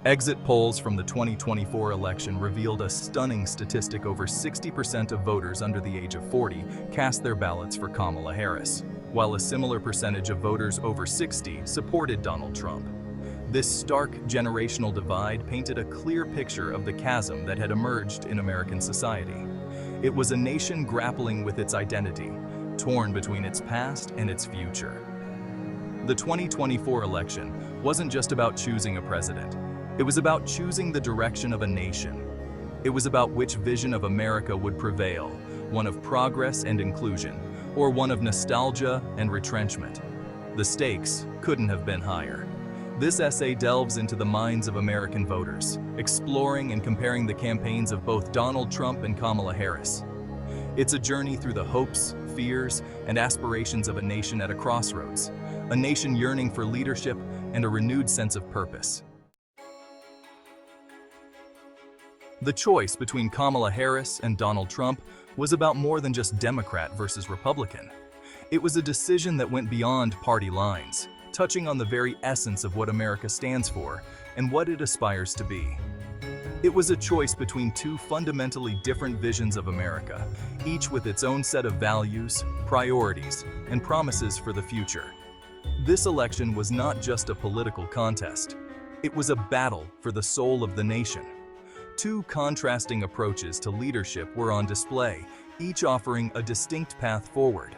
Exit polls from the 2024 election revealed a stunning statistic: over 60% of voters under the age of 40 cast their ballots for Kamala Harris, while a similar percentage of voters over 60 supported Donald Trump. This stark generational divide painted a clear picture of the chasm that had emerged in American society. It was a nation grappling with its identity, torn between its past and its future. The 2024 election wasn't just about choosing a president. It was about choosing the direction of a nation. It was about which vision of America would prevail, one of progress and inclusion, or one of nostalgia and retrenchment. The stakes couldn't have been higher. This essay delves into the minds of American voters, exploring and comparing the campaigns of both Donald Trump and Kamala Harris. It's a journey through the hopes, fears, and aspirations of a nation at a crossroads, a nation yearning for leadership and a renewed sense of purpose. The choice between Kamala Harris and Donald Trump was about more than just Democrat versus Republican. It was a decision that went beyond party lines, touching on the very essence of what America stands for and what it aspires to be. It was a choice between two fundamentally different visions of America, each with its own set of values, priorities, and promises for the future. This election was not just a political contest. It was a battle for the soul of the nation. Two contrasting approaches to leadership were on display, each offering a distinct path forward.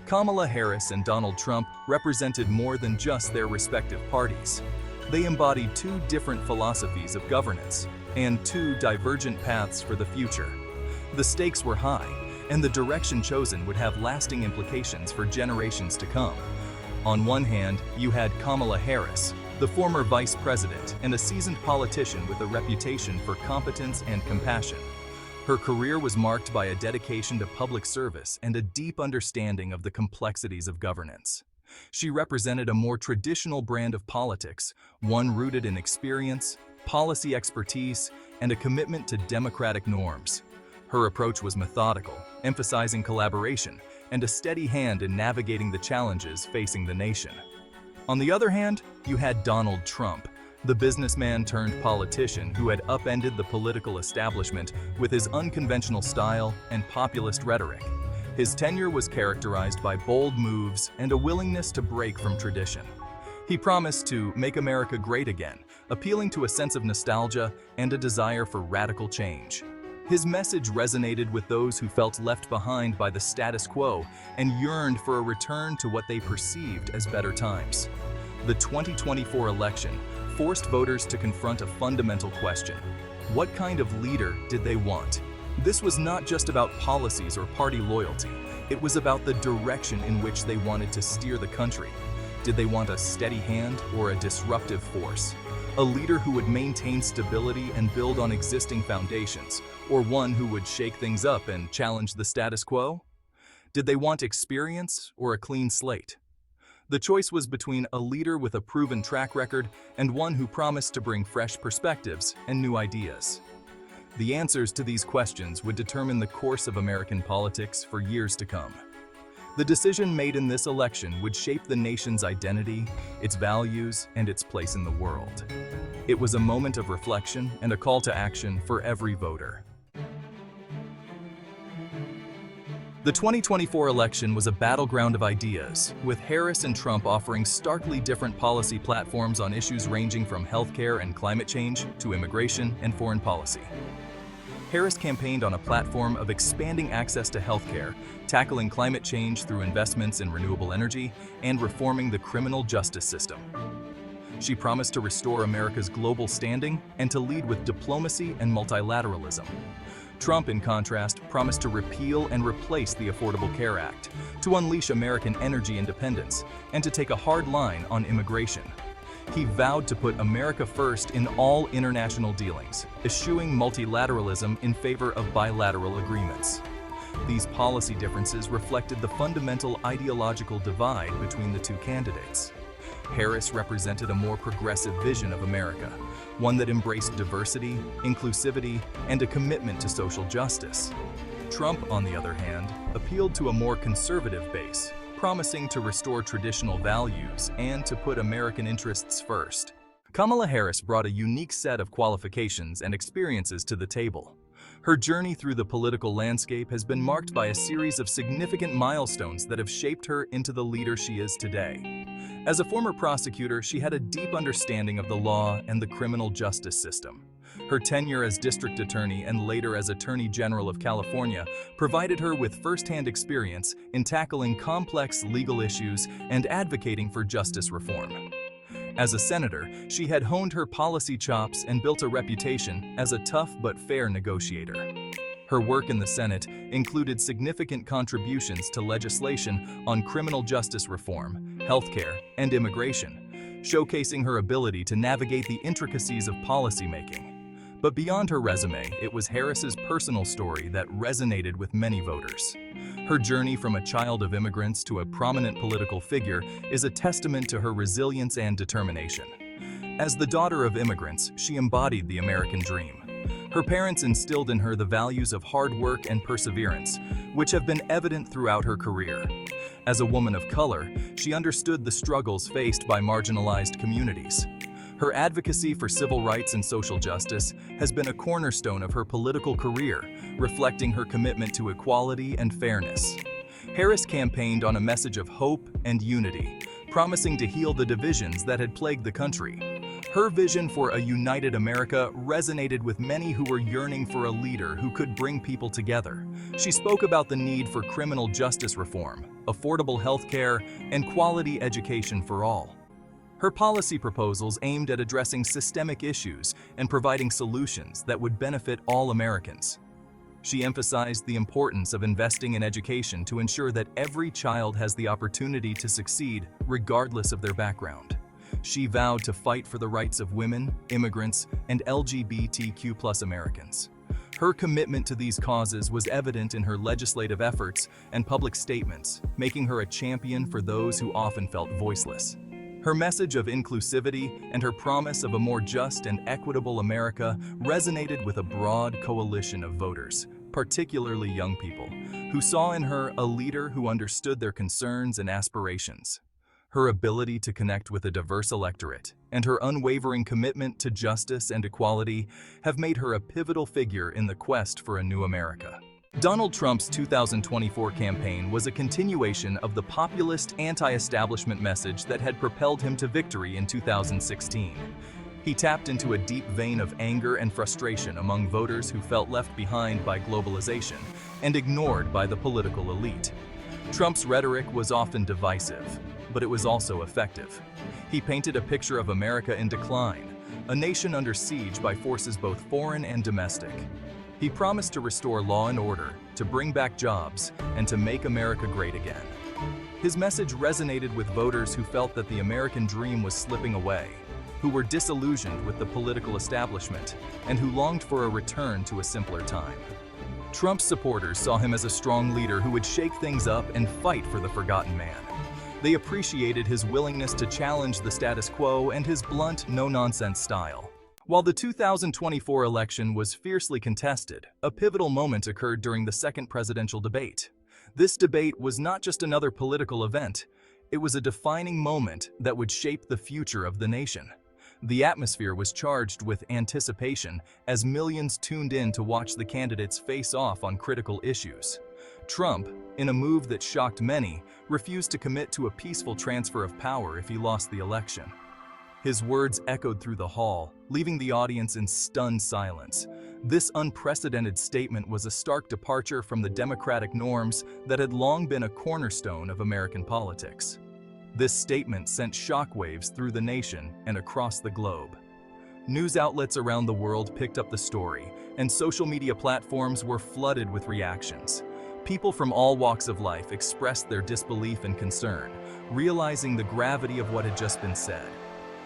Kamala Harris and Donald Trump represented more than just their respective parties. They embodied two different philosophies of governance and two divergent paths for the future. The stakes were high, and the direction chosen would have lasting implications for generations to come. On one hand, you had Kamala Harris, the former vice president and a seasoned politician with a reputation for competence and compassion. Her career was marked by a dedication to public service and a deep understanding of the complexities of governance. She represented a more traditional brand of politics, one rooted in experience, policy expertise, and a commitment to democratic norms. Her approach was methodical, emphasizing collaboration and a steady hand in navigating the challenges facing the nation. On the other hand, you had Donald Trump, the businessman turned politician who had upended the political establishment with his unconventional style and populist rhetoric. His tenure was characterized by bold moves and a willingness to break from tradition. He promised to make America great again, appealing to a sense of nostalgia and a desire for radical change. His message resonated with those who felt left behind by the status quo and yearned for a return to what they perceived as better times. The 2024 election forced voters to confront a fundamental question: what kind of leader did they want? This was not just about policies or party loyalty. It was about the direction in which they wanted to steer the country. Did they want a steady hand or a disruptive force? A leader who would maintain stability and build on existing foundations, or one who would shake things up and challenge the status quo? Did they want experience or a clean slate? The choice was between a leader with a proven track record and one who promised to bring fresh perspectives and new ideas. The answers to these questions would determine the course of American politics for years to come. The decision made in this election would shape the nation's identity, its values, and its place in the world. It was a moment of reflection and a call to action for every voter. The 2024 election was a battleground of ideas, with Harris and Trump offering starkly different policy platforms on issues ranging from healthcare and climate change to immigration and foreign policy. Harris campaigned on a platform of expanding access to healthcare, tackling climate change through investments in renewable energy, and reforming the criminal justice system. She promised to restore America's global standing and to lead with diplomacy and multilateralism. Trump, in contrast, promised to repeal and replace the Affordable Care Act, to unleash American energy independence, and to take a hard line on immigration. He vowed to put America first in all international dealings, eschewing multilateralism in favor of bilateral agreements. These policy differences reflected the fundamental ideological divide between the two candidates. Harris represented a more progressive vision of America, one that embraced diversity, inclusivity, and a commitment to social justice. Trump, on the other hand, appealed to a more conservative base, promising to restore traditional values and to put American interests first. Kamala Harris brought a unique set of qualifications and experiences to the table. Her journey through the political landscape has been marked by a series of significant milestones that have shaped her into the leader she is today. As a former prosecutor, she had a deep understanding of the law and the criminal justice system. Her tenure as district attorney and later as Attorney General of California provided her with first-hand experience in tackling complex legal issues and advocating for justice reform. As a senator, she had honed her policy chops and built a reputation as a tough but fair negotiator. Her work in the Senate included significant contributions to legislation on criminal justice reform, healthcare, and immigration, showcasing her ability to navigate the intricacies of policymaking. But beyond her resume, it was Harris's personal story that resonated with many voters. Her journey from a child of immigrants to a prominent political figure is a testament to her resilience and determination. As the daughter of immigrants, she embodied the American dream. Her parents instilled in her the values of hard work and perseverance, which have been evident throughout her career. As a woman of color, she understood the struggles faced by marginalized communities. Her advocacy for civil rights and social justice has been a cornerstone of her political career, reflecting her commitment to equality and fairness. Harris campaigned on a message of hope and unity, promising to heal the divisions that had plagued the country. Her vision for a united America resonated with many who were yearning for a leader who could bring people together. She spoke about the need for criminal justice reform, affordable health care, and quality education for all. Her policy proposals aimed at addressing systemic issues and providing solutions that would benefit all Americans. She emphasized the importance of investing in education to ensure that every child has the opportunity to succeed regardless of their background. She vowed to fight for the rights of women, immigrants, and LGBTQ+ Americans. Her commitment to these causes was evident in her legislative efforts and public statements, making her a champion for those who often felt voiceless. Her message of inclusivity and her promise of a more just and equitable America resonated with a broad coalition of voters, particularly young people, who saw in her a leader who understood their concerns and aspirations. Her ability to connect with a diverse electorate and her unwavering commitment to justice and equality have made her a pivotal figure in the quest for a new America. Donald Trump's 2024 campaign was a continuation of the populist anti-establishment message that had propelled him to victory in 2016. He tapped into a deep vein of anger and frustration among voters who felt left behind by globalization and ignored by the political elite. Trump's rhetoric was often divisive, but it was also effective. He painted a picture of America in decline, a nation under siege by forces both foreign and domestic. He promised to restore law and order, to bring back jobs, and to make America great again. His message resonated with voters who felt that the American dream was slipping away, who were disillusioned with the political establishment, and who longed for a return to a simpler time. Trump's supporters saw him as a strong leader who would shake things up and fight for the forgotten man. They appreciated his willingness to challenge the status quo and his blunt, no-nonsense style. While the 2024 election was fiercely contested, a pivotal moment occurred during the second presidential debate. This debate was not just another political event, it was a defining moment that would shape the future of the nation. The atmosphere was charged with anticipation as millions tuned in to watch the candidates face off on critical issues. Trump, in a move that shocked many, refused to commit to a peaceful transfer of power if he lost the election. His words echoed through the hall, leaving the audience in stunned silence. This unprecedented statement was a stark departure from the democratic norms that had long been a cornerstone of American politics. This statement sent shockwaves through the nation and across the globe. News outlets around the world picked up the story, and social media platforms were flooded with reactions. People from all walks of life expressed their disbelief and concern, realizing the gravity of what had just been said.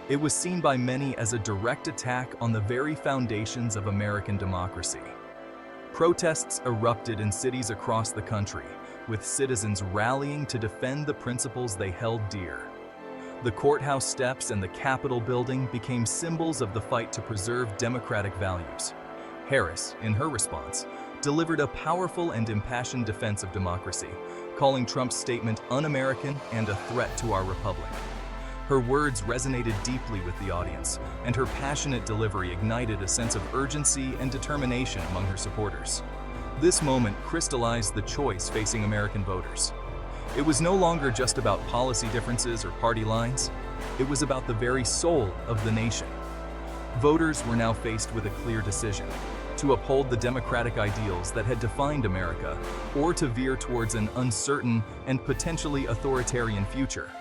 It was seen by many as a direct attack on the very foundations of American democracy. Protests erupted in cities across the country, with citizens rallying to defend the principles they held dear. The courthouse steps and the Capitol building became symbols of the fight to preserve democratic values. Harris, in her response, delivered a powerful and impassioned defense of democracy, calling Trump's statement un-American and a threat to our republic. Her words resonated deeply with the audience, and her passionate delivery ignited a sense of urgency and determination among her supporters. This moment crystallized the choice facing American voters. It was no longer just about policy differences or party lines. It was about the very soul of the nation. Voters were now faced with a clear decision: to uphold the democratic ideals that had defined America, or to veer towards an uncertain and potentially authoritarian future.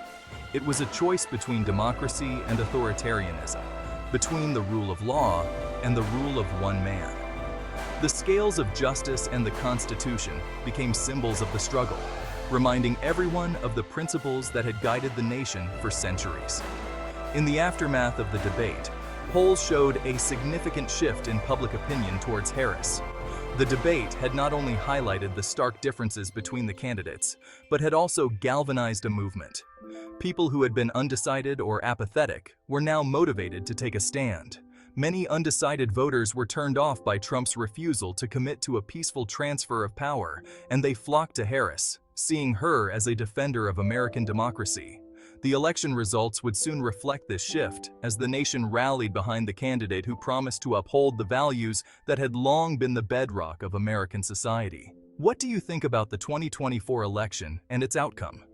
It was a choice between democracy and authoritarianism, between the rule of law and the rule of one man. The scales of justice and the Constitution became symbols of the struggle, reminding everyone of the principles that had guided the nation for centuries. In the aftermath of the debate, polls showed a significant shift in public opinion towards Harris. The debate had not only highlighted the stark differences between the candidates, but had also galvanized a movement. People who had been undecided or apathetic were now motivated to take a stand. Many undecided voters were turned off by Trump's refusal to commit to a peaceful transfer of power, and they flocked to Harris, seeing her as a defender of American democracy. The election results would soon reflect this shift, as the nation rallied behind the candidate who promised to uphold the values that had long been the bedrock of American society. What do you think about the 2024 election and its outcome?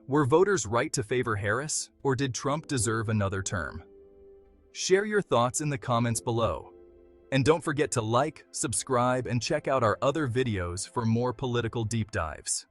Were voters right to favor Harris, or did Trump deserve another term? Share your thoughts in the comments below. And don't forget to like, subscribe, and check out our other videos for more political deep dives.